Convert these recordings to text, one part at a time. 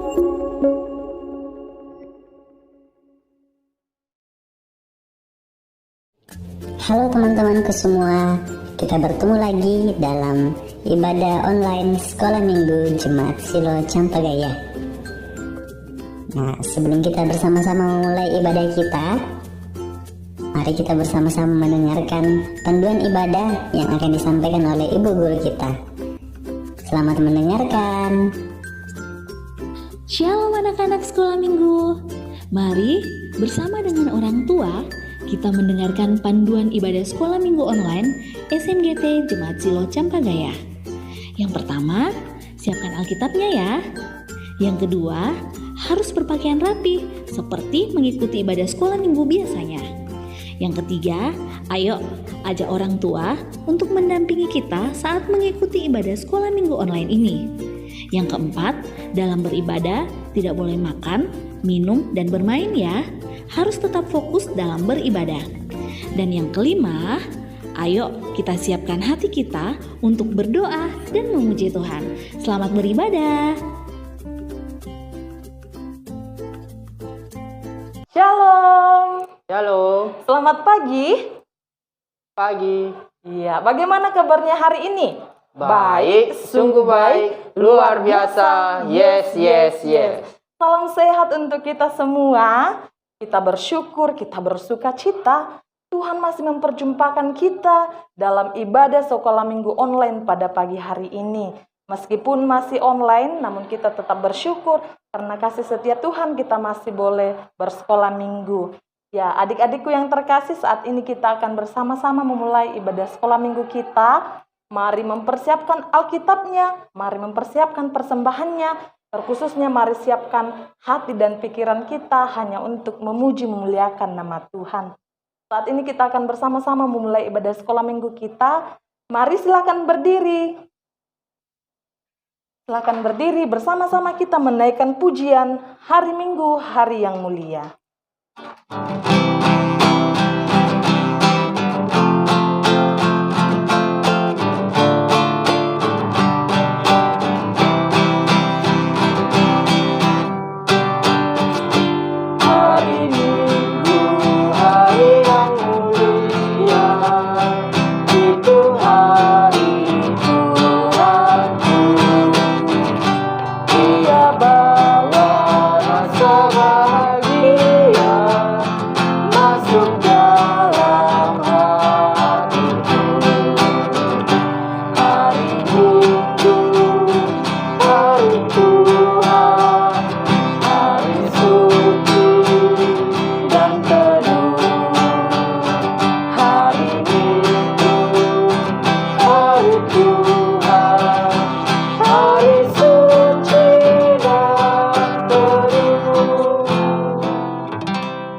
Halo teman-temanku semua, kita bertemu lagi dalam ibadah online Sekolah Minggu Jemaat Silo Campagaya. Nah, sebelum kita bersama-sama memulai ibadah kita, mari kita bersama-sama mendengarkan panduan ibadah yang akan disampaikan oleh Ibu Guru kita. Selamat mendengarkan. Shalom anak-anak Sekolah Minggu. Mari bersama dengan orang tua kita mendengarkan panduan ibadah Sekolah Minggu online SMGT Jemaat Silo Campagaya. Yang pertama, siapkan Alkitabnya ya. Yang kedua, harus berpakaian rapi seperti mengikuti ibadah Sekolah Minggu biasanya. Yang ketiga, ayo ajak orang tua untuk mendampingi kita saat mengikuti ibadah Sekolah Minggu online ini. Yang keempat, dalam beribadah tidak boleh makan, minum, dan bermain ya. Harus tetap fokus dalam beribadah. Dan yang kelima, ayo kita siapkan hati kita untuk berdoa dan memuji Tuhan. Selamat beribadah. Shalom. Halo, Selamat pagi. pagi. Iya, bagaimana kabarnya hari ini? Baik, sungguh baik, luar biasa. Yes, yes, yes. Salam sehat untuk kita semua. Kita bersyukur, kita bersuka cita. Tuhan masih memperjumpakan kita dalam ibadah Sekolah Minggu online pada pagi hari ini. Meskipun masih online, namun kita tetap bersyukur karena kasih setia Tuhan kita masih boleh bersekolah minggu. Ya, adik-adikku yang terkasih, saat ini kita akan bersama-sama memulai ibadah sekolah minggu kita. Mari mempersiapkan Alkitabnya, mari mempersiapkan persembahannya, terkhususnya mari siapkan hati dan pikiran kita hanya untuk memuji memuliakan nama Tuhan. Saat ini kita akan bersama-sama memulai ibadah sekolah minggu kita. Mari silakan berdiri. Silakan berdiri bersama-sama kita menaikkan pujian hari Minggu, hari yang mulia.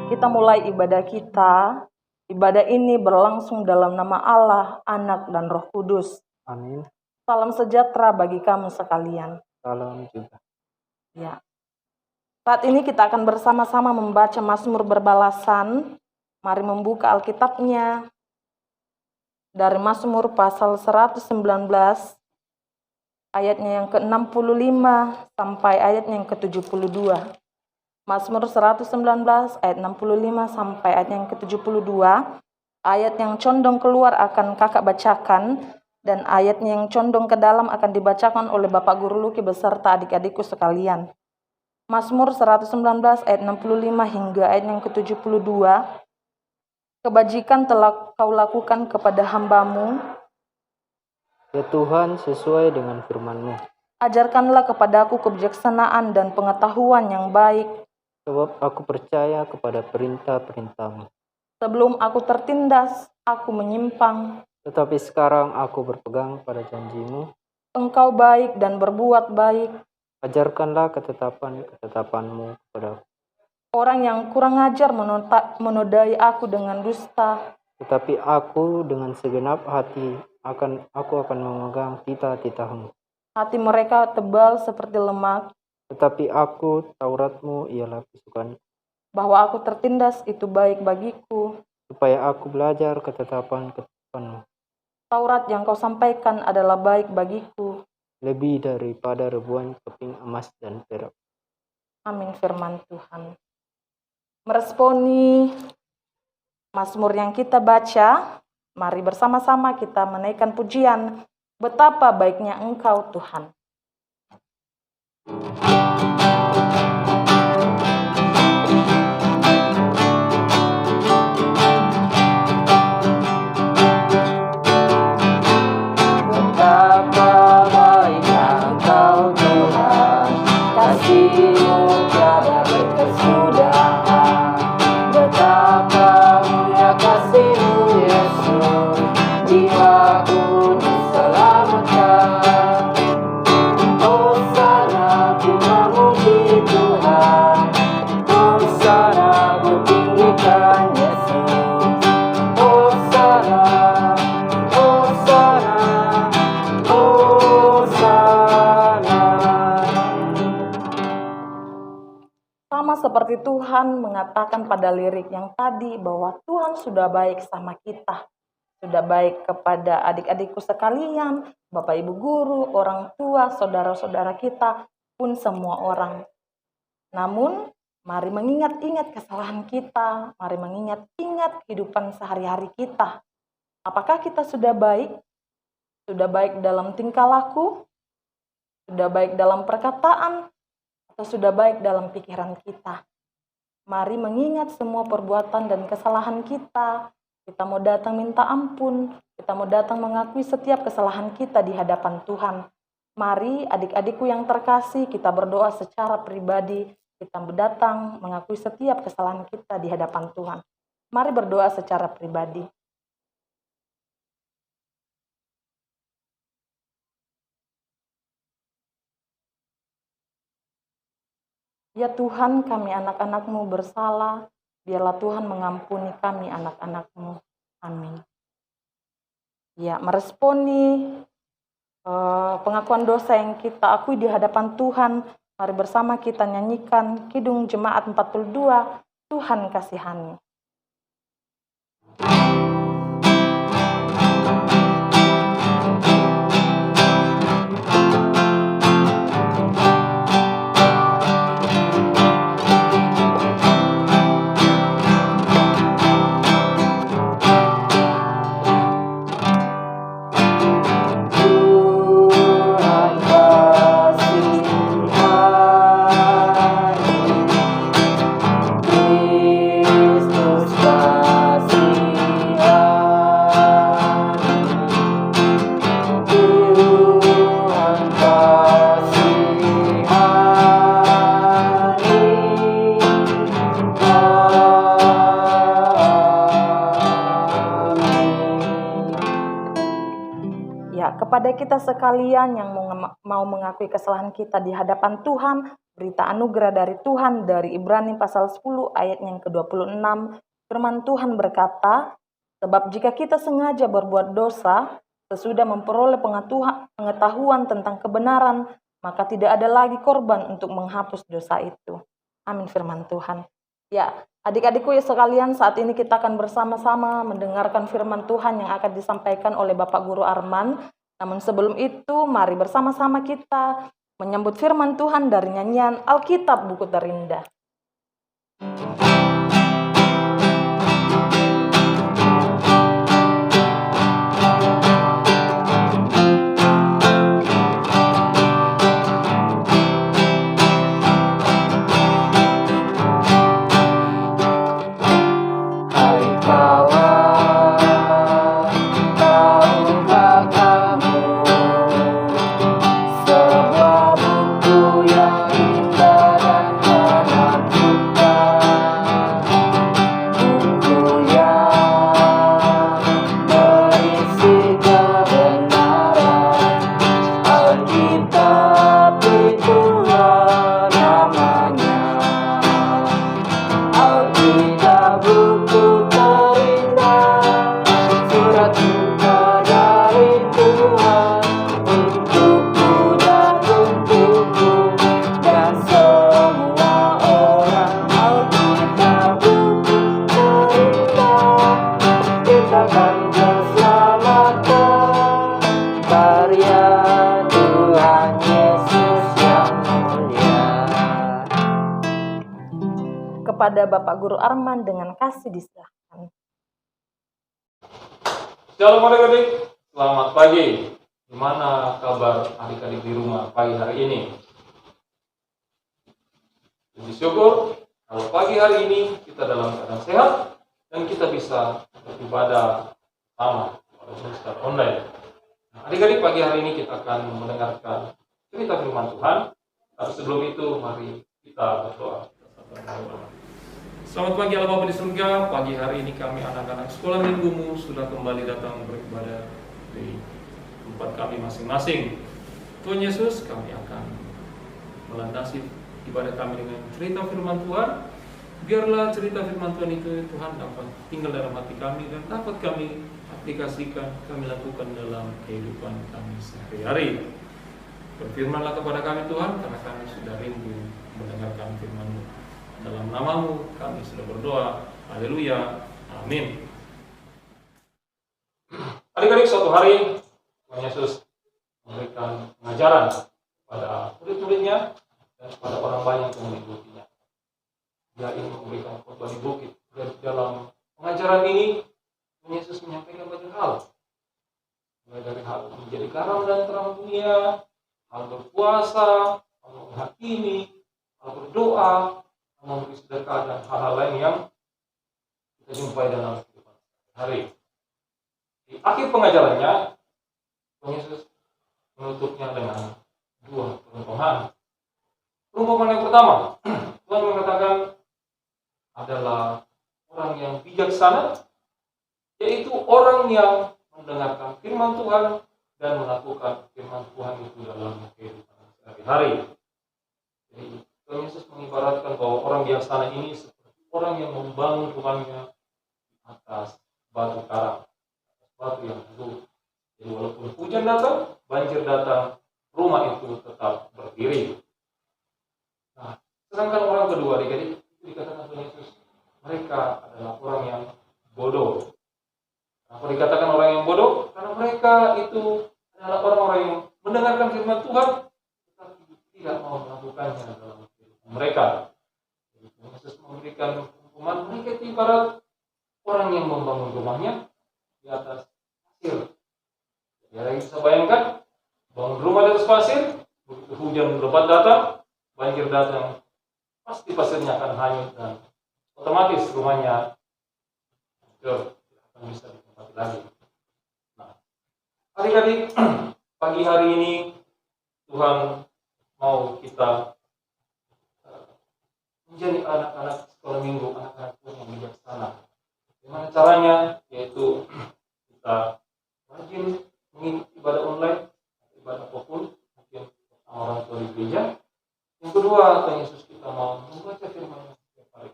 Kita mulai ibadah kita. Ibadah ini berlangsung dalam nama Allah, Anak, dan Roh Kudus. Amin. Salam sejahtera bagi kamu sekalian. Salam juga. Ya. Saat ini kita akan bersama-sama membaca Mazmur Berbalasan. Mari membuka Alkitabnya. Dari Mazmur pasal 119, ayatnya yang ke-65 sampai ayatnya yang ke-72. Mazmur 119 ayat 65 sampai ayat yang ke-72. Ayat yang condong keluar akan kakak bacakan, dan ayatnya yang condong ke dalam akan dibacakan oleh Bapak Guru Luki beserta adik-adikku sekalian. Mazmur 119 ayat 65 hingga ayat yang ke-72. Kebajikan telah kau lakukan kepada hambamu. Ya Tuhan, sesuai dengan firman-Mu. Ajarkanlah kepadaku kebijaksanaan dan pengetahuan yang baik. Sebab aku percaya kepada perintah-perintah-Mu. Sebelum aku tertindas, aku menyimpang. Tetapi sekarang aku berpegang pada janji-Mu. Engkau baik dan berbuat baik. Ajarkanlah ketetapan-Mu kepadaku. Orang yang kurang ajar menodai aku dengan dusta. Tetapi aku dengan segenap hati aku akan memegang titah-titah-Mu. Hati mereka tebal seperti lemak. Tetapi aku, Taurat-Mu ialah kesukaan, Bahwa aku tertindas itu baik bagiku. supaya aku belajar ketetapan-ketetapan-Mu. Taurat yang kau sampaikan adalah baik bagiku. Lebih daripada ribuan keping emas dan perak. Amin firman Tuhan. Meresponi Mazmur yang kita baca, mari bersama-sama kita menaikkan pujian, betapa baiknya Engkau Tuhan. Betapa baiknya Engkau Tuhan, kasih-Mu tiada berkesudahan. Betapa mulia kasih-Mu Yesus, jiwaku diselamatkan. Hosana ku memuji Tuhan, Hosana ku tinggikan Yesus. Hosana, Hosana, Hosana. Sama seperti Tuhan mengatakan pada lirik yang tadi bahwa Tuhan sudah baik sama kita. Sudah baik kepada adik-adikku sekalian, Bapak Ibu guru, orang tua, saudara-saudara kita, pun semua orang. Namun, mari mengingat-ingat kesalahan kita, mari mengingat-ingat kehidupan sehari-hari kita. Apakah kita sudah baik? Sudah baik dalam tingkah laku? Sudah baik dalam perkataan? Atau sudah baik dalam pikiran kita? Mari mengingat semua perbuatan dan kesalahan kita. Kita mau datang minta ampun, kita mau datang mengakui setiap kesalahan kita di hadapan Tuhan. Mari adik-adikku yang terkasih, kita berdoa secara pribadi, kita datang mengakui setiap kesalahan kita di hadapan Tuhan. Mari berdoa secara pribadi. Ya Tuhan, kami anak-anak-Mu bersalah. Biarlah Tuhan mengampuni kami anak-anak-Mu. Amin. Ya, meresponi pengakuan dosa yang kita akui di hadapan Tuhan. Mari bersama kita nyanyikan Kidung Jemaat 42, Tuhan kasihani. Kepada kita sekalian yang mau mengakui kesalahan kita di hadapan Tuhan, berita anugerah dari Tuhan dari Ibrani pasal 10 ayat yang ke-26, firman Tuhan berkata, sebab jika kita sengaja berbuat dosa, sesudah memperoleh pengetahuan tentang kebenaran, maka tidak ada lagi korban untuk menghapus dosa itu. Amin firman Tuhan. Ya, adik-adikku ya sekalian, saat ini kita akan bersama-sama mendengarkan firman Tuhan yang akan disampaikan oleh Bapak Guru Arman. Namun sebelum itu, mari bersama-sama kita menyambut firman Tuhan dari nyanyian Alkitab Buku Terindah. Sebuah buku yang indah dan menakjubkan. kepada Bapak Guru Arman dengan kasih disilahkan. Shalom adik-adik, selamat pagi. Gimana kabar adik-adik di rumah pagi hari ini? Puji syukur kalau pagi hari ini kita dalam keadaan sehat dan kita bisa beribadah sama walaupun secara online. Nah, adik-adik, pagi hari ini kita akan mendengarkan cerita firman Tuhan. Tapi sebelum itu mari kita berdoa. Selamat pagi Allah Bapa di surga. Pagi hari ini kami anak-anak sekolah minggumu sudah kembali datang beribadah di tempat kami masing-masing. Tuhan Yesus, kami akan melandasi ibadah kami dengan cerita firman Tuhan. Biarlah cerita firman Tuhan itu Tuhan dapat tinggal dalam hati kami dan dapat kami aplikasikan, kami lakukan dalam kehidupan kami sehari-hari. Berfirmanlah kepada kami Tuhan, karena kami sudah rindu mendengarkan firman-Mu. Dalam nama-Mu kami sudah berdoa. Haleluya. Amin. Adik-adik, suatu hari Tuhan Yesus memberikan pengajaran pada murid-muridnya dan kepada orang banyak yang mengikutinya. Dia ingin memberikan khotbah di bukit. Dan dalam pengajaran ini Tuhan Yesus menyampaikan banyak hal. Mulai dari hal menjadi garam dan terang dunia, hal berpuasa, hal menghakimi, hal berdoa, hal memberi sedekah, dan hal-hal lain yang kita jumpai dalam kehidupan sehari-hari. Di akhir pengajarannya, Tuhan Yesus menutupnya dengan dua perumpamaan. Perumpamaan yang pertama, Tuhan mengatakan adalah orang yang bijaksana, yaitu orang yang mendengarkan firman Tuhan dan melakukan firman Tuhan itu dalam kehidupan sehari-hari. Jadi Tuhan Yesus mengibaratkan bahwa orang bijaksana ini seperti orang yang membangun rumahnya di atas batu karang, atas batu yang teguh. Jadi walaupun hujan datang, banjir datang, rumah itu tetap berdiri. Nah, sedangkan orang kedua, itu dikatakan Tuhan Yesus, mereka adalah orang yang bodoh. Kenapa dikatakan orang yang bodoh? Karena mereka itu adalah orang-orang yang mendengarkan firman Tuhan, tetapi tidak mau melakukannya dalam kehidupan mereka. Jadi Tuhan Yesus memberikan hukuman, mereka itu ibarat orang yang membangun rumahnya di atas pasir. Jadi bisa bayangkan, bangun rumah di atas pasir, begitu hujan lebat datang, banjir datang, pasti pasirnya akan hanyut dan otomatis rumahnya tidak akan bisa ditempati lagi. Nah, adik-adik, pagi hari ini Tuhan mau kita menjadi anak-anak sekolah minggu, anak-anak Tuhan yang bijaksana. Gimana caranya? Yaitu kita rajin mengikuti ibadah online, ibadah apapun, mungkin sama orang tua di gereja. Yang kedua, Tuhan Yesus kita mau membaca firman setiap hari.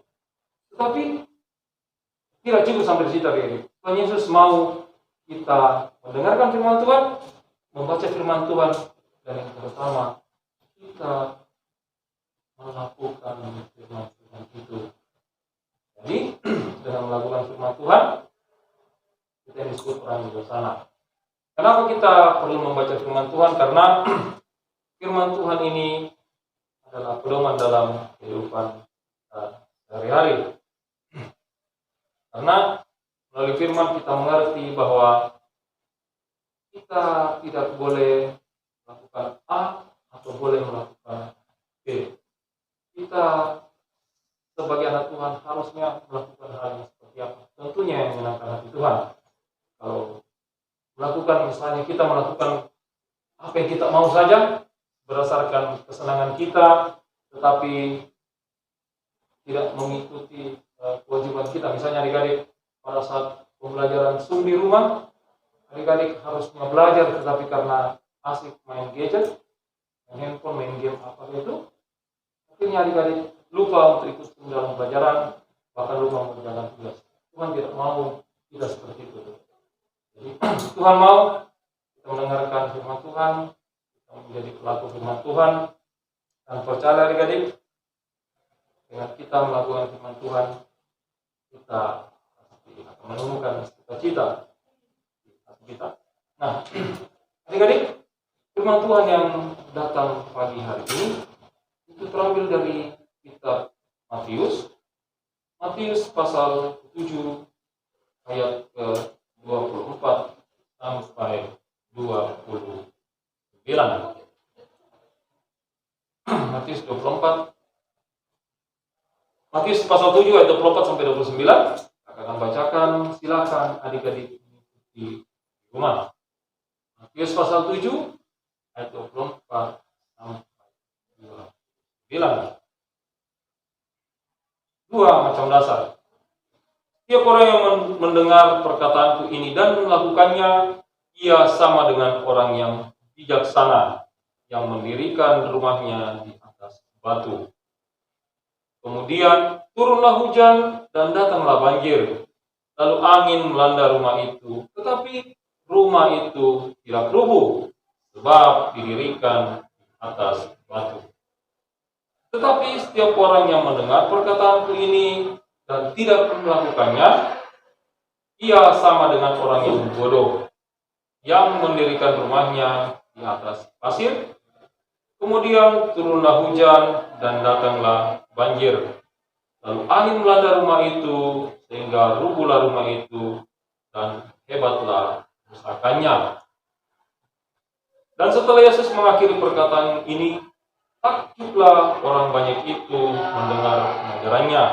Tetapi tidak cukup sampai di situ, adik-adik. Tuhan Yesus mau kita mendengarkan firman Tuhan, membaca firman Tuhan, dan yang pertama, kita melakukan firman-firman itu. Jadi, dengan melakukan firman Tuhan, kita yang disebut orang yang bijaksana. Kenapa kita perlu membaca firman Tuhan? Karena firman Tuhan ini adalah pedoman dalam kehidupan sehari-hari. Karena melalui firman kita mengerti bahwa kita tidak boleh melakukan A atau boleh melakukan B. Kita sebagai anak Tuhan harusnya melakukan hal yang seperti apa? Tentunya yang menyenangkan hati Tuhan. Kalau melakukan, misalnya kita melakukan apa yang kita mau saja berdasarkan kesenangan kita, tetapi tidak mengikuti kewajiban kita. Misalnya adik-adik pada saat pembelajaran Zoom di rumah, adik-adik harusnya belajar, tetapi karena asik main gadget, main handphone, main game apa itu, akhirnya adik-adik lupa untuk ikut dalam pelajaran, bahkan lupa mengerjakan tugas. Tuhan tidak mau kita seperti itu. Jadi Tuhan mau kita mendengarkan firman Tuhan, kita menjadi pelaku firman Tuhan, dan percaya adik-adik, dengan kita melakukan firman Tuhan, kita akan menemukan cita-cita kita. Nah, adik-adik, firman Tuhan yang datang pagi hari ini itu terambil dari kitab Matius Matius pasal 7 ayat ke-24 sampai 29. Matius 24. Matius pasal 7 ayat 24 sampai 29. Akan bacakan, silakan adik-adik di rumah. Matius pasal 7 ayat 24 sampai 29. Dua macam dasar. Setiap orang yang mendengar perkataanku ini dan melakukannya, ia sama dengan orang yang bijaksana yang mendirikan rumahnya di atas batu. Kemudian turunlah hujan dan datanglah banjir. Lalu angin melanda rumah itu, tetapi rumah itu tidak rubuh, sebab didirikan di atas batu. Tetapi setiap orang yang mendengar perkataanku ini dan tidak melakukannya, ia sama dengan orang yang bodoh, yang mendirikan rumahnya di atas pasir. Kemudian turunlah hujan dan datanglah banjir. Lalu angin melanda rumah itu, sehingga rubuhlah rumah itu, dan hebatlah kerusakannya. Dan setelah Yesus mengakhiri perkataan ini, takjublah orang banyak itu mendengar pengajarannya,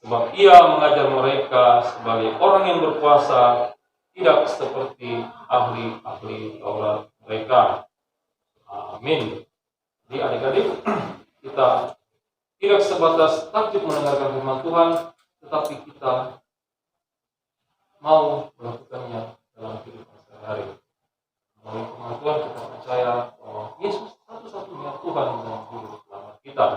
sebab ia mengajar mereka sebagai orang yang berkuasa, tidak seperti ahli-ahli Taurat mereka. Amin. Jadi adik-adik, kita tidak sebatas takjub mendengarkan firman Tuhan, tetapi kita mau melakukannya dalam kehidupan sehari-hari. Melalui firman Tuhan kita percaya bahwa Yesus satu-satunya Tuhan dan Juru Selamat kita.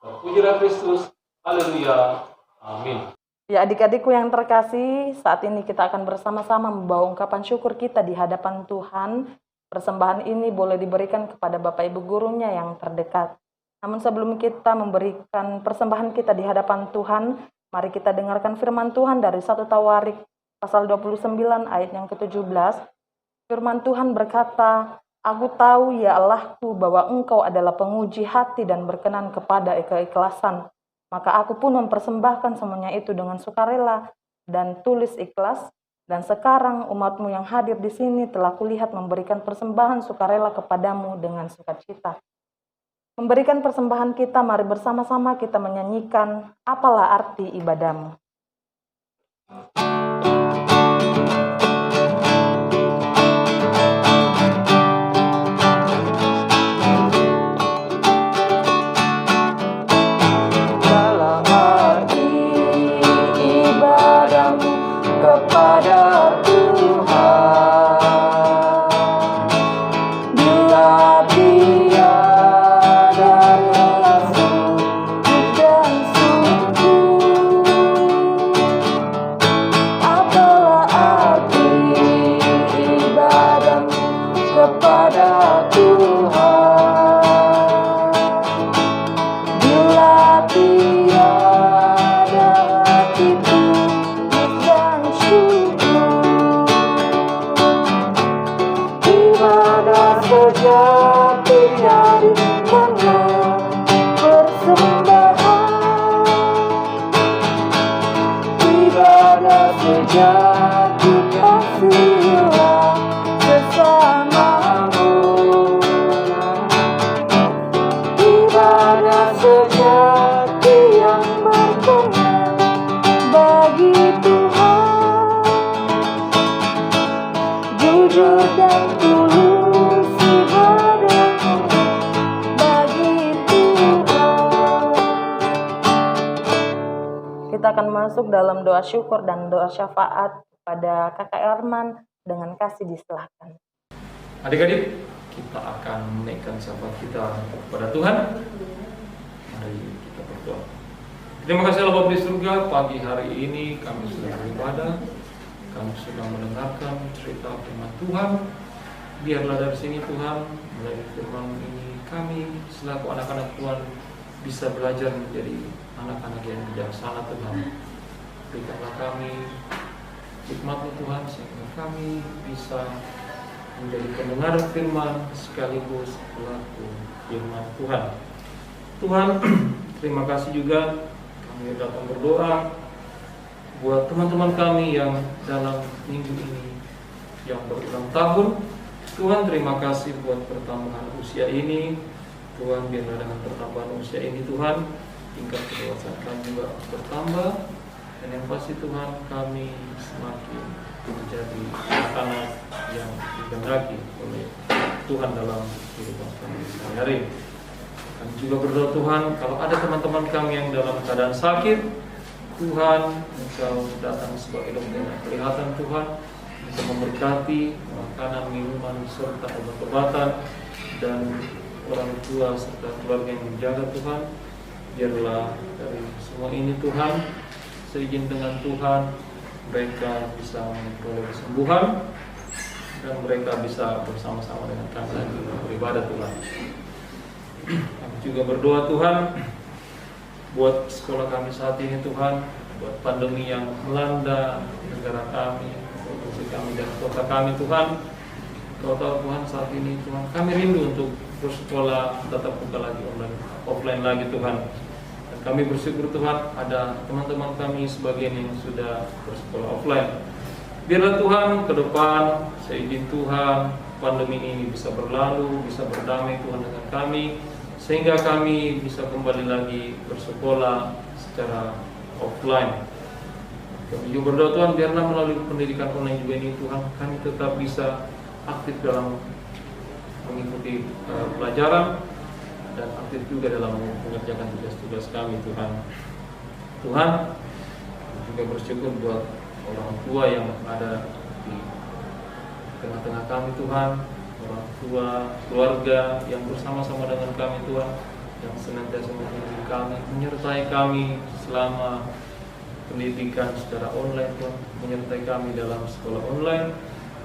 Terpujilah Kristus. Haleluya. Amin. Ya adik-adikku yang terkasih, saat ini kita akan bersama-sama membawa ungkapan syukur kita di hadapan Tuhan. Persembahan ini boleh diberikan kepada Bapak Ibu gurunya yang terdekat. Namun sebelum kita memberikan persembahan kita di hadapan Tuhan, mari kita dengarkan firman Tuhan dari 1 Tawarik pasal 29 ayat yang ke-17. Firman Tuhan berkata, "Aku tahu ya Allahku bahwa Engkau adalah penguji hati dan berkenan kepada keikhlasan. Maka aku pun mempersembahkan semuanya itu dengan sukarela dan tulis ikhlas. Dan sekarang umatmu yang hadir di sini telah kulihat memberikan persembahan sukarela kepadamu dengan sukacita." Memberikan persembahan kita, mari bersama-sama kita menyanyikan Apalah Arti Ibadahmu. Kita akan masuk dalam doa syukur dan doa syafaat kepada Kakak Arman, dengan kasih disilahkan. Adik-adik, kita akan menaikkan syafaat kita kepada Tuhan. Mari kita berdoa. Terima kasih Allah Bapa di surga, pagi hari ini kami sudah beribadah, kami sudah mendengarkan cerita firman Tuhan. Biarlah dari sini Tuhan, melalui firman ini kami selaku anak-anak Tuhan bisa belajar menjadi anak-anak yang bijaksana Tuhan. Berikanlah kami hikmat-Mu Tuhan, sehingga kami bisa menjadi pendengar firman sekaligus pelaku firman Tuhan. Tuhan, terima kasih juga Kami datang berdoa buat teman-teman kami yang dalam minggu ini yang berulang tahun. Tuhan, terima kasih buat pertambahan usia ini. Tuhan, biarlah dengan pertambahan usia ini Tuhan, tingkat kedewasaan kami juga bertambah. Dan yang pasti Tuhan, kami semakin menjadi anak yang dikehendaki oleh Tuhan dalam kehidupan kami sehari-hari. Kami juga berdoa Tuhan, kalau ada teman-teman kami yang dalam keadaan sakit, Tuhan, Engkau datang sebagai dokter yang kelihatan Tuhan, Engkau memberkati makanan, minuman, serta obat-obatan, dan orang tua serta keluarga yang menjaga Tuhan. Biarlah dari semua ini Tuhan, seizin dengan Tuhan, mereka bisa memperoleh kesembuhan, dan mereka bisa bersama-sama dengan kami lagi beribadah Tuhan. Kami juga berdoa Tuhan buat sekolah kami saat ini Tuhan, buat pandemi yang melanda negara kami, provinsi kami dan kota kami Tuhan. Kau tahu Tuhan, saat ini Tuhan, kami rindu untuk bersekolah tatap muka lagi, offline lagi Tuhan. Dan kami bersyukur Tuhan, ada teman-teman kami sebagian yang sudah bersekolah offline. Biarlah Tuhan ke depan, seizin Tuhan, pandemi ini bisa berlalu, bisa berdamai Tuhan dengan kami, sehingga kami bisa kembali lagi bersekolah secara offline. Kami juga berdoa Tuhan, biarlah melalui pendidikan online juga ini Tuhan, kami tetap bisa aktif dalam mengikuti pelajaran dan aktif juga dalam mengerjakan tugas-tugas kami Tuhan. Tuhan, kami juga bersyukur buat orang tua yang ada di tengah-tengah kami Tuhan, orang tua, keluarga yang bersama-sama dengan kami Tuhan, yang senantiasa membimbing kami, menyertai kami selama pendidikan secara online Tuhan, menyertai kami dalam sekolah online.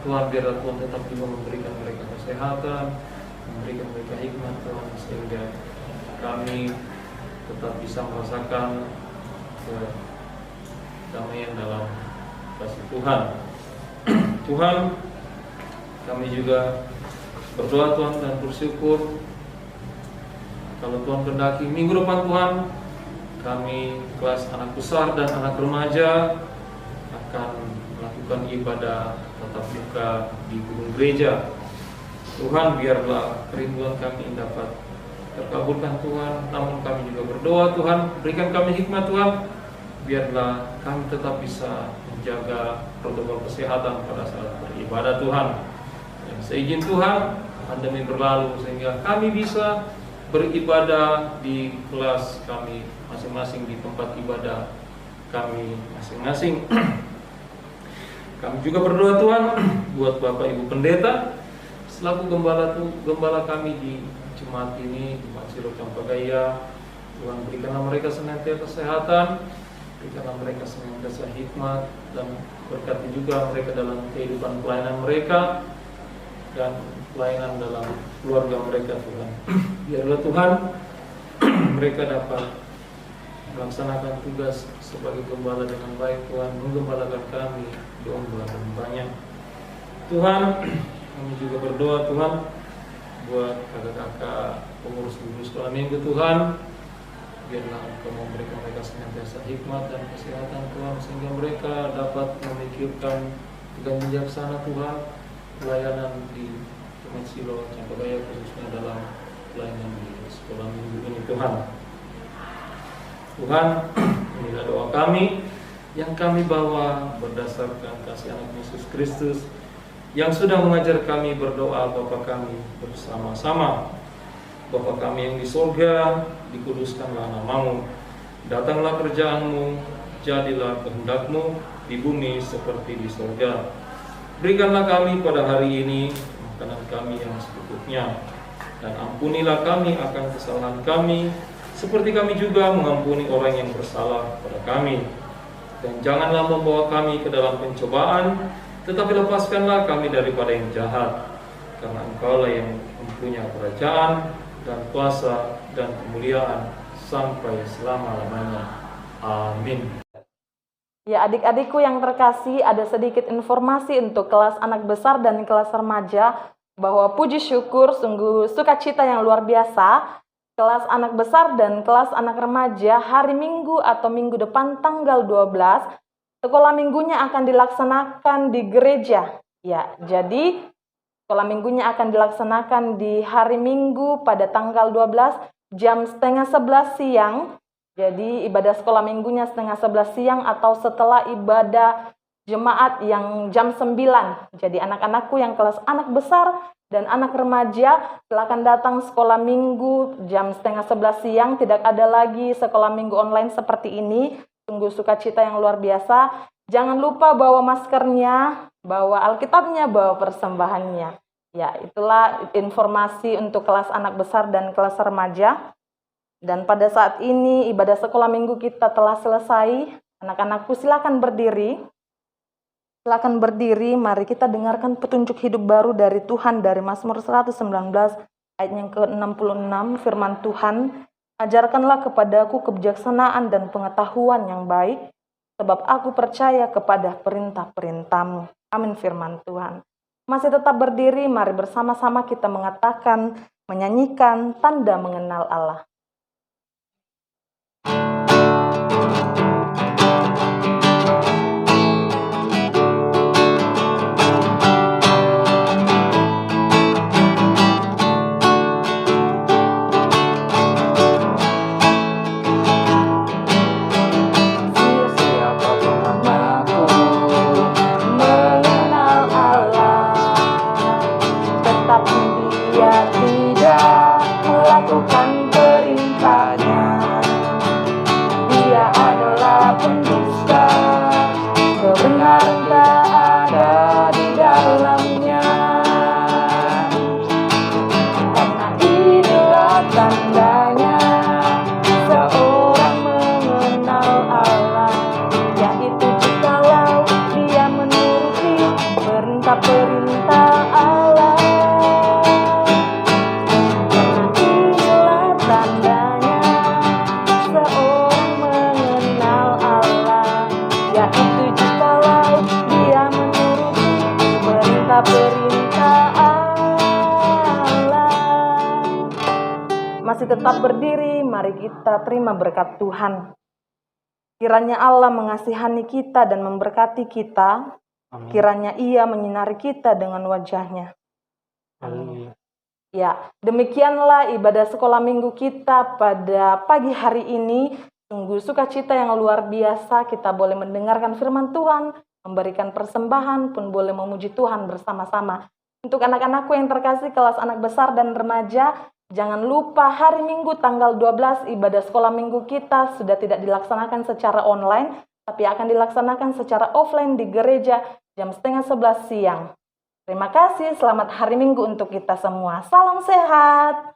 Tuhan, biarlah Tuhan tetap juga memberikan mereka kesehatan, memberikan mereka hikmat Tuhan, sehingga kami tetap bisa merasakan kedamaian dalam kasih Tuhan. Tuhan, kami juga berdoa Tuhan dan bersyukur kalau Tuhan kehendaki minggu depan Tuhan, kami kelas anak besar dan anak remaja akan melakukan ibadah tatap muka di gedung gereja. Tuhan, biarlah kerinduan kami dapat terkabulkan Tuhan. Namun kami juga berdoa Tuhan, berikan kami hikmat Tuhan, biarlah kami tetap bisa menjaga protokol kesehatan pada saat beribadah Tuhan. Dan seizin Tuhan, pandemi berlalu sehingga kami bisa beribadah di kelas kami masing-masing, di tempat ibadah kami masing-masing. Kami juga berdoa Tuhan buat Bapak Ibu Pendeta selaku gembala kami di jemaat ini, Jemaat Silo Campagaya. Tuhan, berikanlah mereka senantiasa kesehatan, berikanlah mereka senantiasa hikmat, dan berkati juga mereka dalam kehidupan pelayanan mereka dan pelayanan dalam keluarga mereka Tuhan. Biarlah Tuhan mereka dapat melaksanakan tugas sebagai gembala dengan baik Tuhan, menggembalakan kami domba-dombanya. Tuhan, kami juga berdoa Tuhan buat kakak-kakak pengurus guru sekolah minggu Tuhan, biarlah Engkau memberikan mereka senantiasa hikmat dan kesehatan Tuhan, sehingga mereka dapat memikirkan dengan bijaksana Tuhan pelayanan di Jemaat Silo Campagaya, khususnya dalam pelayanan di sekolah minggu ini Tuhan. Tuhan, inilah doa kami yang kami bawa berdasarkan kasih anak Yesus Kristus yang sudah mengajar kami berdoa Bapa kami bersama-sama. Bapa kami yang di surga, dikuduskanlah namamu, datanglah kerjaanmu, jadilah kehendak-Mu di bumi seperti di surga. Berikanlah kami pada hari ini makanan kami yang secukupnya, dan ampunilah kami akan kesalahan kami, seperti kami juga mengampuni orang yang bersalah pada kami. Dan janganlah membawa kami ke dalam pencobaan, tetapi lepaskanlah kami daripada yang jahat. Karena Engkaulah yang mempunyai kerajaan dan kuasa dan kemuliaan sampai selama-lamanya. Amin. Ya, adik-adikku yang terkasih, ada sedikit informasi untuk kelas anak besar dan kelas remaja bahwa puji syukur sungguh sukacita yang luar biasa kelas anak besar dan kelas anak remaja hari Minggu atau minggu depan tanggal 12, sekolah minggunya akan dilaksanakan di gereja. Ya, jadi sekolah minggunya akan dilaksanakan di hari Minggu pada tanggal 12 jam 10:30 siang. Jadi ibadah sekolah minggunya 10:30 siang atau setelah ibadah jemaat yang jam 9. Jadi anak-anakku yang kelas anak besar dan anak remaja silakan datang sekolah minggu jam 10:30 siang. Tidak ada lagi sekolah minggu online seperti ini. Sungguh sukacita yang luar biasa. Jangan lupa bawa maskernya, bawa Alkitabnya, bawa persembahannya. Ya, itulah informasi untuk kelas anak besar dan kelas remaja. Dan pada saat ini ibadah sekolah minggu kita telah selesai. Anak-anakku silakan berdiri. Silakan berdiri, mari kita dengarkan petunjuk hidup baru dari Tuhan dari Mazmur 119 ayat yang ke-66, firman Tuhan, "Ajarkanlah kepadaku kebijaksanaan dan pengetahuan yang baik, sebab aku percaya kepada perintah-perintah-Mu." Amin, firman Tuhan. Masih tetap berdiri, mari bersama-sama kita mengatakan, menyanyikan tanda mengenal Allah. Masih tetap berdiri, mari kita terima berkat Tuhan. Kiranya Allah mengasihani kita dan memberkati kita. Amin. Kiranya Ia menyinari kita dengan wajah-Nya. Amin. Ya, demikianlah ibadah sekolah minggu kita pada pagi hari ini. Sungguh sukacita yang luar biasa, kita boleh mendengarkan firman Tuhan, memberikan persembahan, pun boleh memuji Tuhan bersama-sama. Untuk anak-anakku yang terkasih kelas anak besar dan remaja, jangan lupa hari Minggu tanggal 12 ibadah sekolah minggu kita sudah tidak dilaksanakan secara online, tapi akan dilaksanakan secara offline di gereja jam 10:30 siang. Terima kasih, selamat hari Minggu untuk kita semua. Salam sehat.